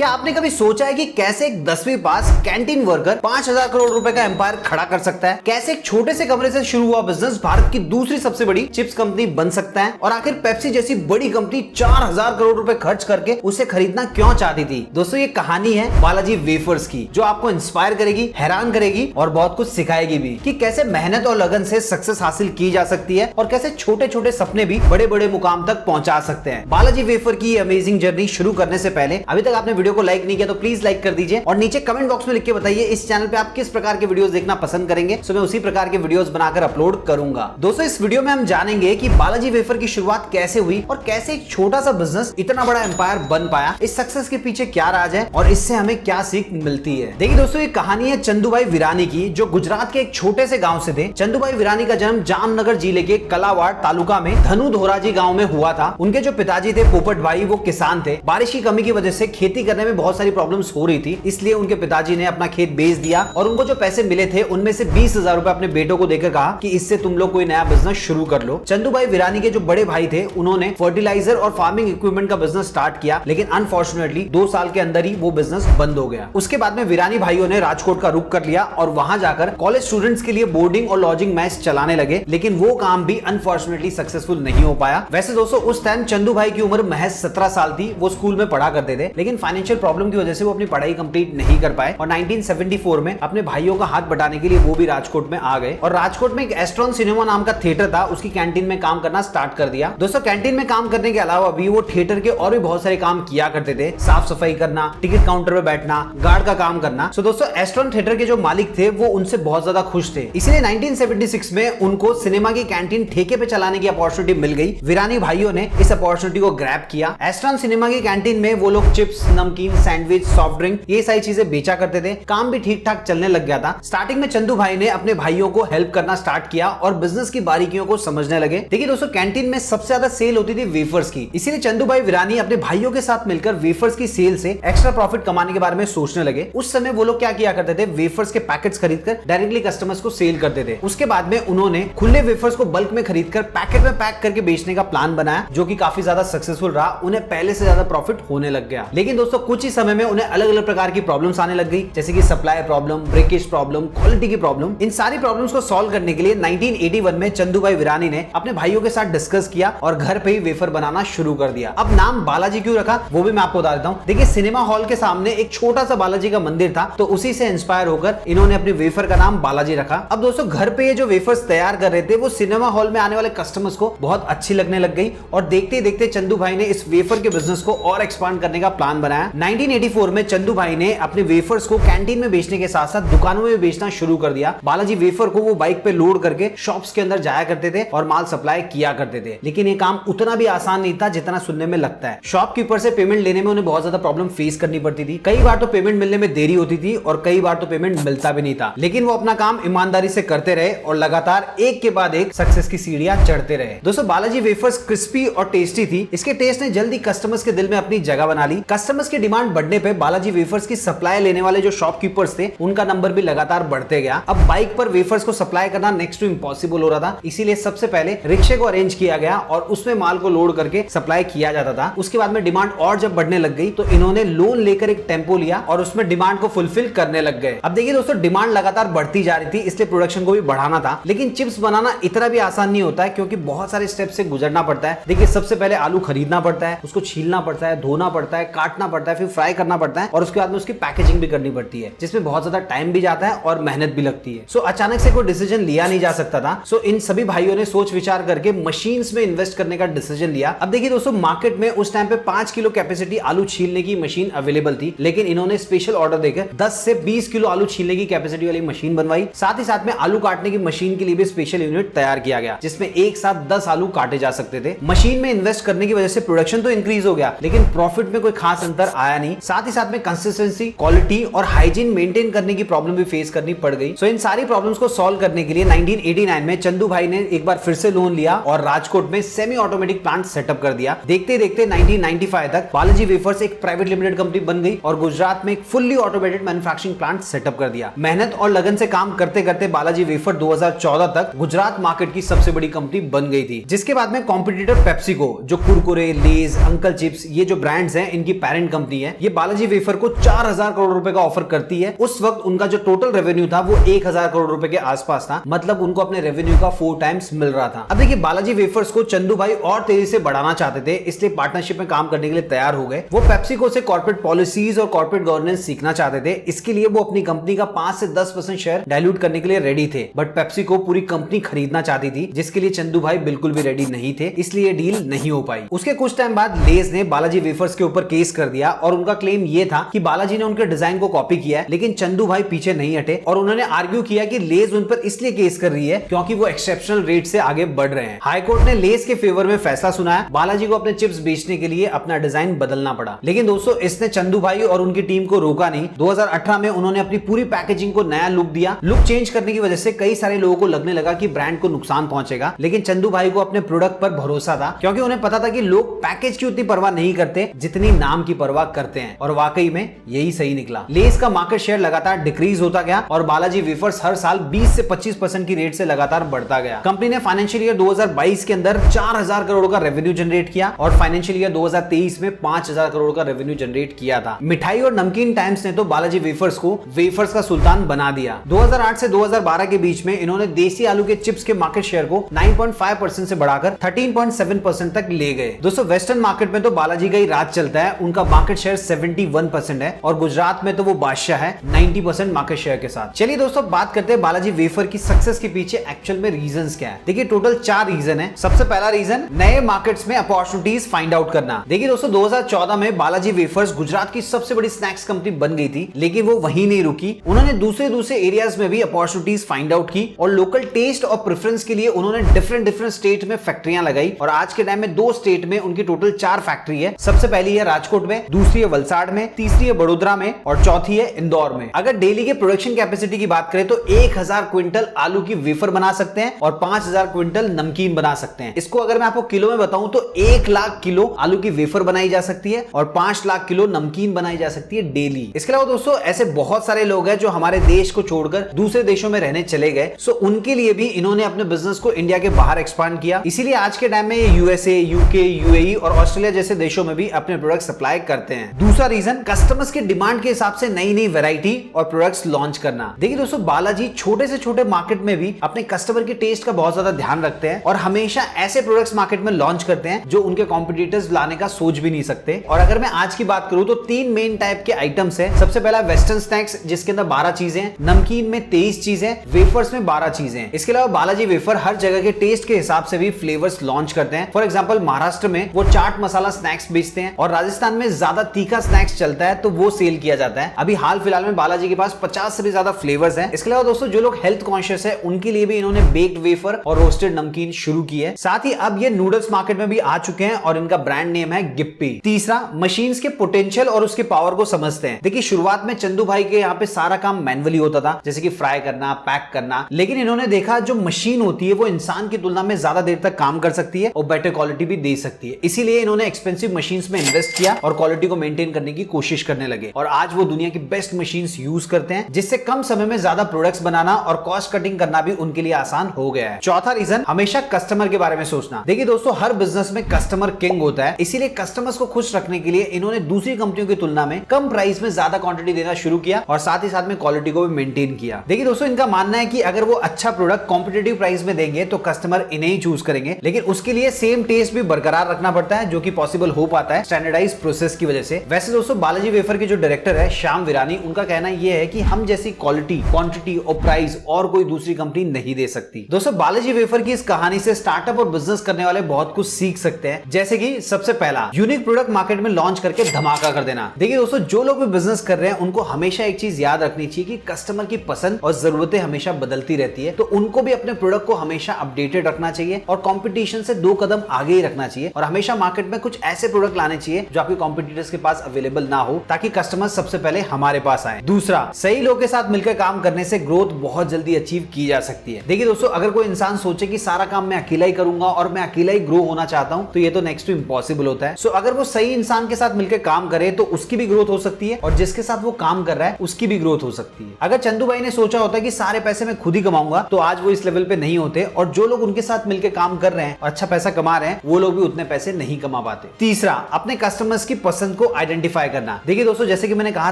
क्या आपने कभी सोचा है कि कैसे एक 10वीं पास कैंटीन वर्कर 5,000 करोड़ रुपए का एम्पायर खड़ा कर सकता है? कैसे एक छोटे से कमरे से शुरू हुआ बिजनेस भारत की दूसरी सबसे बड़ी चिप्स कंपनी बन सकता है? और आखिर पेप्सी जैसी बड़ी कंपनी 4,000 करोड़ रुपए खर्च करके उसे खरीदना क्यों चाहती थी? दोस्तों, ये कहानी है बालाजी वेफर्स की, जो आपको इंस्पायर करेगी, हैरान करेगी और बहुत कुछ सिखाएगी भी कि कैसे मेहनत और लगन से सक्सेस हासिल की जा सकती है और कैसे छोटे छोटे सपने भी बड़े बड़े मुकाम तक पहुंचा सकते हैं। बालाजी वेफर की अमेजिंग जर्नी शुरू करने से पहले अभी तक आपने वीडियो को लाइक नहीं किया तो प्लीज लाइक कर दीजिए और नीचे कमेंट बॉक्स में लिख के बताइए इस चैनल पे आप किस प्रकार के वीडियोस देखना पसंद करेंगे, सो मैं उसी प्रकार के वीडियोस बनाकर अपलोड करूंगा। दोस्तों, इस वीडियो में हम जानेंगे कि बालाजी वेफर की शुरुआत कैसे हुई और कैसे एक छोटा सा बिजनेस इतना बड़ा एम्पायर बन पाया, इस सक्सेस के पीछे क्या राज है और इससे हमें क्या सीख मिलती है। देखिए दोस्तों, ये कहानी है चंदूभाई विरानी की, जो गुजरात के एक छोटे से गांव से थे। चंदूभाई विरानी का जन्म जामनगर जिले के कलावाड़ तालुका में धनु धोराजी गांव में हुआ था। उनके जो पिताजी थे पोपट भाई, वो किसान थे। बारिश की कमी की वजह से खेती करने में बहुत सारी प्रॉब्लम्स हो रही थी, इसलिए उनके पिताजी ने अपना खेत बेच दिया और उनको जो पैसे मिले थे उनमें से 20,000 रुपए अपने बेटों को देकर कहा कि इससे तुम लोग कोई नया बिजनेस शुरू कर लो। चंदूभाई विरानी के जो बड़े भाई थे उन्होंने फर्टिलाइजर और फार्मिंग इक्विपमेंट का बिजनेस स्टार्ट किया, लेकिन अनफॉर्चुनेटली 2 साल के अंदर ही वो बिजनेस बंद हो गया। उसके बाद में विरानी भाइयों ने राजकोट का रुख कर लिया और वहां जाकर कॉलेज स्टूडेंट्स के लिए बोर्डिंग और लॉजिंग मैच चलाने लगे, लेकिन वो काम भी अनफॉर्चुनेटली सक्सेसफुल नहीं हो पाया। वैसे दोस्तों, उस टाइम चंदू भाई की उम्र महज 17 साल थी। वो स्कूल में पढ़ा करते थे, लेकिन फाइनेंशियल प्रॉब्लम की वजह से वो अपनी पढ़ाई कंप्लीट नहीं कर पाए और 1974 में अपने भाइयों का हाथ बटाने के लिए वो भी राजकोट में आ गए और राजकोट में एक एस्ट्रॉन सिनेमा नाम का थिएटर था, उसकी कैंटीन में काम करना स्टार्ट कर दिया। दोस्तों, कैंटीन में काम करने के अलावा भी वो थिएटर के और भी बहुत सारे काम किया करते थे, साफ सफाई करना, टिकट काउंटर पे बैठना, गार्ड का काम करना। सो दोस्तों, एस्ट्रॉन थिएटर के जो मालिक थे वो उनसे बहुत ज्यादा खुश थे, इसलिए 1976 में उनको सिनेमा की कैंटीन ठेके पे चलाने की अपॉर्चुनिटी मिल गई। विरानी भाइयों ने इस अपॉर्चुनिटी को ग्रैब किया। एस्ट्रॉन सिनेमा की कैंटीन में वो लोग चिप्स, नमकीन, सैंडविच, सॉफ्ट ड्रिंक, ये सारी चीजें बेचा करते थे। काम भी ठीक ठाक चलने लग गया था। स्टार्टिंग में चंदू भाई ने अपने भाइयों को हेल्प करना स्टार्ट किया और बिजनेस की बारीकियों को समझने लगे। देखिए दोस्तों, कैंटीन में सबसे ज्यादा सेल होती थी वेफर्स की, इसीलिए चंदू भाई विरानी अपने भाइयों के साथ मिलकर वेफर्स की सेल से एक्स्ट्रा प्रॉफिट कमाने के बारे में सोचने लगे। उस समय वो लोग क्या किया करते थे, वेफर्स के पैकेट्स खरीदकर डायरेक्टली कस्टमर्स को सेल करते थे। उसके बाद में उन्होंने खुले वेफर्स को बल्क में खरीदकर पैकेट में पैक करके बेचने का प्लान बनाया, जो कि काफी ज्यादा सक्सेसफुल रहा। उन्हें पहले से ज्यादा प्रॉफिट होने लग गया। लेकिन दोस्तों, कुछ ही समय में उन्हें अलग अलग प्रकार की प्रॉब्लम्स आने लग गई, जैसे कि supply problem, breakage problem, quality की प्रॉब्लम। इन सारी प्रॉब्लम्स को सॉल्व करने के लिए 1981 में चंदूभाई विरानी ने अपने भाइयों के साथ डिस्कस किया और घर पे ही वेफर बनाना शुरू कर दिया। अब नाम बालाजी क्यों रखा वो भी मैं आपको बता देता हूँ। देखिए, सिनेमा हॉल के सामने एक छोटा सा बालाजी का मंदिर था, तो उसी से इंस्पायर होकर इन्होंने अपने वेफर का नाम बालाजी रखा। अब दोस्तों, घर पे ये जो वेफर्स तैयार कर रहे थे वो सिनेमा हॉल में आने वाले कस्टमर्स को बहुत अच्छी लगने लग गई और देखते ही देखते चंदू भाई ने इस वेफर के बिजनेस को और एक्सपांड करने का प्लान बनाया। 1984 में चंदू भाई ने अपने वेफर्स को कैंटीन में बेचने के साथ साथ दुकानों में बेचना शुरू कर दिया। बालाजी वेफर को वो बाइक पे लोड करके शॉप्स के अंदर जाया करते थे और माल सप्लाई किया करते थे, लेकिन ये काम उतना भी आसान नहीं था जितना सुनने में लगता है। शॉपकीपर से पेमेंट लेने में उन्हें बहुत ज्यादा प्रॉब्लम फेस करनी पड़ती थी। कई बार तो पेमेंट मिलने में देरी होती थी और कई बार तो पेमेंट मिलता भी नहीं था, लेकिन वो अपना काम ईमानदारी से करते रहे और लगातार एक के बाद एक सक्सेस की सीढ़ियां चढ़ते रहे। दोस्तों, बालाजी वेफर्स क्रिस्पी और टेस्टी थी। इसके टेस्ट ने जल्दी कस्टमर्स के दिल में अपनी जगह बना ली। कस्टमर्स की डिमांड बढ़ने पे बालाजी वेफर्स की सप्लाई लेने वाले जो शॉपकीपर्स थे उनका नंबर भी लगातार बढ़ते गया। अब बाइक पर वेफर्स को सप्लाई करना नेक्स्ट टू इम्पॉसिबल हो रहा था, इसीलिए सबसे पहले रिक्शे को अरेंज किया गया और उसमें माल को लोड करके सप्लाई किया जाता था। उसके बाद में डिमांड और जब बढ़ने लग गई तो इन्होंने लोन लेकर एक टेम्पो लिया और उसमें डिमांड को फुलफिल करने लग गए। अब देखिए दोस्तों, डिमांड लगातार बढ़ती जा रही थी, इसलिए प्रोडक्शन को भी बढ़ाना था। लेकिन चिप्स बनाना इतना भी आसान नहीं होता है, क्योंकि बहुत सारे स्टेप से गुजरना पड़ता है। देखिए, सबसे पहले आलू खरीदना पड़ता है, उसको छीलना पड़ता है, धोना पड़ता है, काटना पड़ता है, फिर फ्राई करना पड़ता है और उसके बाद में उसकी पैकेजिंग भी करनी पड़ती है, जिसमें बहुत ज्यादा टाइम भी जाता है और मेहनत भी लगती है। सो अचानक से कोई डिसीजन लिया नहीं जा सकता था। सो इन सभी भाइयों ने सोच विचार करके मशीन्स में इन्वेस्ट करने का डिसीजन लिया। अब देखिए दोस्तों, मार्केट में उस टाइम पे 5 किलो कैपेसिटी आलू छीलने की मशीन अवेलेबल थी, लेकिन इन्होंने स्पेशल ऑर्डर देकर 10 से 20 किलो आलू छीलने की कैपेसिटी वाली मशीन बनवाई। साथ ही साथ में आलू काटने की मशीन के लिए भी स्पेशल यूनिट तैयार किया गया, जिसमें एक साथ 10 आलू काटे जा सकते थे। मशीन में इन्वेस्ट करने की वजह से प्रोडक्शन तो इंक्रीज हो गया, लेकिन प्रॉफिट में कोई खास अंतर आया नहीं। साथ ही साथ में कंसिस्टेंसी, क्वालिटी और हाइजीन मेंटेन करने की प्रॉब्लम भी फेस करनी पड़ गई। सो इन सारी प्रॉब्लम्स को सॉल्व करने के लिए 1989 में चंदू भाई ने एक बार फिर से लोन लिया और राजकोट में सेमी ऑटोमेटिक प्लांट सेटअप कर दिया। देखते देखते 1995 तक बालाजी वेफर्स एक प्राइवेट लिमिटेड कंपनी बन गई और गुजरात में एक fully automated manufacturing plant setup कर दिया। मेहनत और लगन से काम करते करते बालाजी वेफर 2014 तक गुजरात मार्केट की सबसे बड़ी कंपनी बन गई थी। जिसके बाद में कॉम्पिटिटर पेप्सिको, जो कुरकुरे, लेज, अंकल चिप्स, ये जो ब्रांड्स हैं, इनकी पेरेंट कंपनी कंपनी है, ये बालाजी वेफर को 4000 करोड़ रुपए का ऑफर करती है। उस वक्त उनका जो टोटल रेवेन्यू था वो 1000 करोड़ रुपए के आसपास था, मतलब उनको अपने रेवेन्यू का 4 टाइम्स मिल रहा था। अब देखिए बालाजी वेफर्स को चंदू भाई और तेजी से बढ़ाना चाहते थे, इसलिए पार्टनरशिप में काम करने के लिए तैयार हो गए। वो पेप्सिको से कॉर्पोरेट पॉलिसीज और कॉर्पोरेट गवर्नेंस सीखना चाहते थे। इसके लिए वो अपनी कंपनी का 5 से 10% शेयर डाइल्यूट करने के लिए रेडी थे, बट पेप्सिको पूरी कंपनी खरीदना चाहती थी, जिसके लिए चंदू भाई बिल्कुल भी रेडी नहीं थे, इसलिए डील नहीं हो पाई। उसके कुछ टाइम बाद लेज ने बालाजी वेफर्स के ऊपर केस कर दिया और उनका क्लेम यह था कि बालाजी ने उनके डिजाइन को कॉपी किया है, लेकिन चंदू भाई पीछे नहीं हटे और उन्होंने आर्ग्यू किया कि लेज उन पर इसलिए केस कर रही है क्योंकि वो एक्सेप्शनल रेट से आगे बढ़ रहे हैं। हाई कोर्ट ने लेज के फेवर में फैसला सुनाया, बालाजी को अपने चिप्स बेचने के लिए अपना डिजाइन बदलना पड़ा। लेकिन दोस्तों इसने चंदू भाई और उनकी टीम को रोका नहीं। 2018 में उन्होंने अपनी पूरी पैकेजिंग को नया लुक दिया। लुक चेंज करने की वजह से कई सारे लोगों को लगने लगा कि ब्रांड को नुकसान पहुंचेगा, लेकिन चंदू भाई को अपने प्रोडक्ट पर भरोसा था, क्योंकि उन्हें पता था कि लोग पैकेज की उतनी परवाह नहीं करते जितनी नाम की परवाह करते हैं, और वाकई में यही सही निकला। लेस का मार्केट शेयर लगातार डिक्रीज होता गया और बालाजी वेफर्स हर साल 20 से 25% की रेट से लगातार बढ़ता गया। कंपनी ने फाइनेंशियल ईयर 2022 के अंदर 4000 करोड़ का रेवेन्यू जनरेट किया और फाइनेंशियल ईयर 2023 में 5000 करोड़ का रेवेन्यू जनरेट किया था। मिठाई और नमकीन टाइम्स ने तो बालाजी वेफर्स को वेफर्स का सुल्तान बना दिया। 2008 से 2012 के बीच में इन्होंने देसी आलू के चिप्स के मार्केट शेयर को 9.5% से बढ़ाकर 13.7% तक ले गए। दोस्तों वेस्टर्न मार्केट में तो बालाजी का ही राज चलता है, उनका मार्केट शेयर 71% है और गुजरात में तो वो बादशाह है 90% मार्केट शेयर के साथ। चलिए दोस्तों बात करते हैं बालाजी वेफर की सक्सेस के पीछे एक्चुअल में रीजंस क्या है। देखिए टोटल 4 रीजन है। सबसे पहला रीजन, नए मार्केट्स में अपॉर्चुनिटीज फाइंड आउट करना। देखिए दोस्तों 2014 में बालाजी वेफर्स गुजरात की सबसे बड़ी स्नैक्स कंपनी बन गई थी, लेकिन वो वहीं नहीं रुकी। उन्होंने दूसरे एरियाज में भी अपॉर्चुनिटीज फाइंड आउट की और लोकल टेस्ट और प्रेफरेंस के लिए उन्होंने डिफरेंट स्टेट में फैक्ट्रियां लगाई और आज के टाइम में 2 स्टेट में उनकी टोटल 4 फैक्ट्री है। सबसे पहली है राजकोट में, दूसरी है वलसाड़ में, तीसरी है बड़ोदरा में और चौथी है इंदौर में। अगर डेली के प्रोडक्शन कैपेसिटी की बात करें तो 1000 क्विंटल आलू की वेफर बना सकते हैं और 5000 क्विंटल नमकीन बना सकते हैं। इसको अगर मैं आपको किलो में बताऊं तो 1 लाख किलो आलू की वेफर बनाई जा सकती है और 5 लाख किलो नमकीन बनाई जा सकती है डेली। इसके अलावा दोस्तों ऐसे बहुत सारे लोग हैं जो हमारे देश को छोड़कर दूसरे देशों में रहने चले गए, सो उनके लिए भी इन्होंने अपने बिजनेस को इंडिया के बाहर एक्सपांड किया। इसीलिए आज के टाइम में ये यूएसए, यूके, यूएई और ऑस्ट्रेलिया जैसे देशों में भी अपने प्रोडक्ट सप्लाई करते हैं। दूसरा रीजन, कस्टमर्स की डिमांड के हिसाब से नई वैरायटी और प्रोडक्ट्स लॉन्च करना। देखिए दोस्तों बालाजी छोटे से छोटे मार्केट में भी अपने कस्टमर के टेस्ट का बहुत ज्यादा ध्यान रखते हैं और हमेशा ऐसे प्रोडक्ट्स मार्केट में लॉन्च करते हैं जो उनके कॉम्पिटिटर्स लाने का सोच भी नहीं सकते। और अगर मैं आज की बात करूं तो 3 मेन टाइप के आइटम्स है। सबसे पहला वेस्टर्न स्नैक्स जिसके अंदर 12 चीजें, नमकीन में 23 चीजें, वेफर्स में 12 चीजें। इसके अलावा बालाजी वेफर हर जगह के टेस्ट के हिसाब से भी फ्लेवर्स लॉन्च करते हैं। फॉर एग्जांपल महाराष्ट्र में वो चाट मसाला स्नैक्स बेचते हैं और राजस्थान में ज्यादा तीखा स्नैक्स चलता है तो वो सेल किया जाता है। अभी हाल फिलहाल में बालाजी के पास 50 से भी ज्यादा फ्लेवर्स हैं। इसके अलावा दोस्तों जो लोग हेल्थ कॉन्शियस है उनके लिए भी इन्होंने बेक्ड वेफर और रोस्टेड नमकीन शुरू की है। साथ ही अब ये नूडल्स मार्केट में भी आ चुके हैं और इनका ब्रांड नेम है गिप्पी। तीसरा, मशीन्स के पोटेंशियल और उसके पावर को समझते हैं। देखिए शुरुआत में चंदू भाई के यहाँ पे सारा काम मैनुअली होता था, जैसे कि फ्राई करना, पैक करना, लेकिन इन्होंने देखा जो मशीन होती है वो इंसान की तुलना में ज्यादा देर तक काम कर सकती है और बेटर क्वालिटी भी दे सकती है। इसीलिए इन्होंने एक्सपेंसिव मशीन्स में इन्वेस्ट किया और क्वालिटी को मेंटेन करने की कोशिश करने लगे और आज वो दुनिया की बेस्ट मशीन्स यूज करते हैं, जिससे कम समय में ज्यादा प्रोडक्ट्स बनाना और कॉस्ट कटिंग करना भी उनके लिए आसान हो गया है। चौथा रीजन, हमेशा कस्टमर के बारे में सोचना। देखिए दोस्तों हर बिजनेस में कस्टमर किंग होता है, इसीलिए कस्टमर्स को खुश रखने के लिए इन्होंने दूसरी कंपनियों की तुलना में कम प्राइस में ज्यादा क्वांटिटी देना शुरू किया और साथ ही साथ में क्वालिटी को भी मेंटेन किया। देखिए दोस्तों इनका मानना है कि अगर वो अच्छा प्रोडक्ट कॉम्पिटिटिव प्राइस में देंगे तो कस्टमर इन्हें ही चूज करेंगे, लेकिन उसके लिए सेम टेस्ट भी बरकरार रखना पड़ता है, जो कि पॉसिबल हो पाता है स्टैंडर्डाइज प्रोसेस की वजह से। वैसे दोस्तों बालाजी वेफर के जो डायरेक्टर है श्याम विरानी, उनका कहना यह है कि हम जैसी क्वालिटी, क्वांटिटी और प्राइस और कोई दूसरी कंपनी नहीं दे सकती। दोस्तों बालाजी वेफर की इस कहानी से स्टार्टअप और बिजनेस करने वाले बहुत कुछ सीख सकते हैं, जैसे कि सबसे पहला, यूनिक प्रोडक्ट मार्केट में लॉन्च करके धमाका कर देना। देखिए दोस्तों जो लोग भी बिजनेस कर रहे हैं उनको हमेशा एक चीज याद रखनी चाहिए कि कस्टमर की पसंद और जरूरतें हमेशा बदलती रहती है, तो उनको भी अपने प्रोडक्ट को हमेशा अपडेटेड रखना चाहिए और कंपटीशन से 2 कदम आगे ही रखना चाहिए और हमेशा मार्केट में कुछ ऐसे प्रोडक्ट लाने चाहिए जो आपके कॉम्पिटिटर्स के पास अवेलेबल ना हो, ताकि कस्टमर सबसे पहले हमारे पास आए। दूसरा, सही लोगों के साथ मिलकर काम करने से ग्रोथ बहुत जल्दी अचीव की जा सकती है। देखिए दोस्तों अगर कोई इंसान सोचे कि सारा काम मैं अकेला ही करूंगा और मैं अकेला ही ग्रो होना चाहता हूं, तो ये तो नेक्स्ट टू इम्पॉसिबल होता है। सो अगर वो सही इंसान के साथ मिलकर काम करे तो उसकी भी ग्रोथ हो सकती है और जिसके साथ वो काम कर रहा है उसकी भी ग्रोथ हो सकती है। अगर चंदू भाई ने सोचा होता कि सारे पैसे मैं खुद ही कमाऊंगा तो आज वो इस लेवल पे नहीं होते, और जो लोग उनके साथ मिलकर काम कर रहे हैं और अच्छा पैसा कमा रहे हैं वो लोग भी उतने पैसे नहीं कमा पाते। तीसरा, अपने कस्टमर्स की पसंद पसंद को आइडेंटिफाई करना। देखिए दोस्तों, जैसे कि मैंने कहा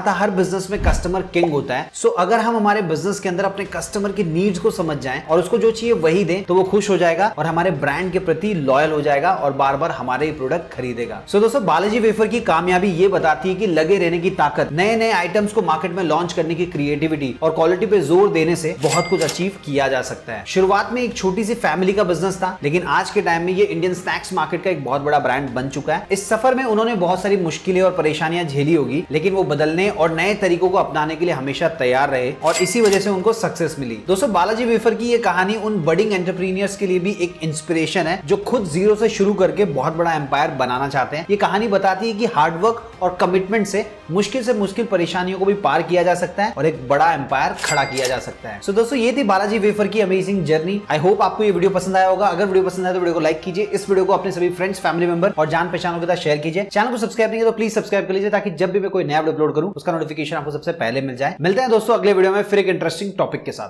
था, हर बिजनेस में कस्टमर किंग होता है। सो अगर हम हमारे बिजनेस के अंदर अपने कस्टमर की नीड्स को समझ जाएं और उसको जो चाहिए वही दें, तो वो खुश हो जाएगा और हमारे ब्रांड के प्रति लॉयल हो जाएगा और बार बार हमारे ही प्रोडक्ट खरीदेगा। सो दोस्तों, बालाजी वेफर की कामयाबी ये बताती है कि लगे रहने की ताकत, नए नए आइटम्स को मार्केट में लॉन्च करने की क्रिएटिविटी और क्वालिटी पे जोर देने से बहुत कुछ अचीव किया जा सकता है। शुरुआत में एक छोटी सी फैमिली का बिजनेस था, लेकिन आज के टाइम में ये इंडियन स्नैक्स मार्केट का एक बहुत बड़ा ब्रांड बन चुका है। इस सफर में उन्होंने बहुत सारी मुश्किलें और परेशानियां झेली होगी, लेकिन वो बदलने और नए तरीकों को अपनाने के लिए हमेशा तैयार रहे और इसी वजह से उनको सक्सेस मिली। दोस्तों, बालाजी वेफर की ये कहानी उन बडिंग एंटरप्रेन्योर्स के लिए भी एक इंस्पिरेशन है जो खुद जीरो से शुरू करके बहुत बड़ा एम्पायर बनाना चाहते हैं। ये कहानी बताती है कि हार्डवर्क और कमिटमेंट से मुश्किल परेशानियों को भी पार किया जा सकता है और एक बड़ा एम्पायर खड़ा किया जा सकता है। सो दोस्तों, ये थी बालाजी वेफर की अमेजिंग जर्नी। आई होप आपको ये वीडियो पसंद आया होगा। अगर वीडियो पसंद आया तो वीडियो को लाइक कीजिए, इस वीडियो को अपने सभी फ्रेंड्स, फैमिली मेंबर और जान पहचानों के साथ शेयर कीजिए। चैनल को सब्सक्राइब नहीं किया तो प्लीज सब्सक्राइब कर लीजिए, ताकि जब भी मैं कोई नया वीडियो अपलोड करूं उसका नोटिफिकेशन आपको सबसे पहले मिल जाए। मिलते हैं दोस्तों अगले वीडियो में फिर एक इंटरेस्टिंग टॉपिक के साथ।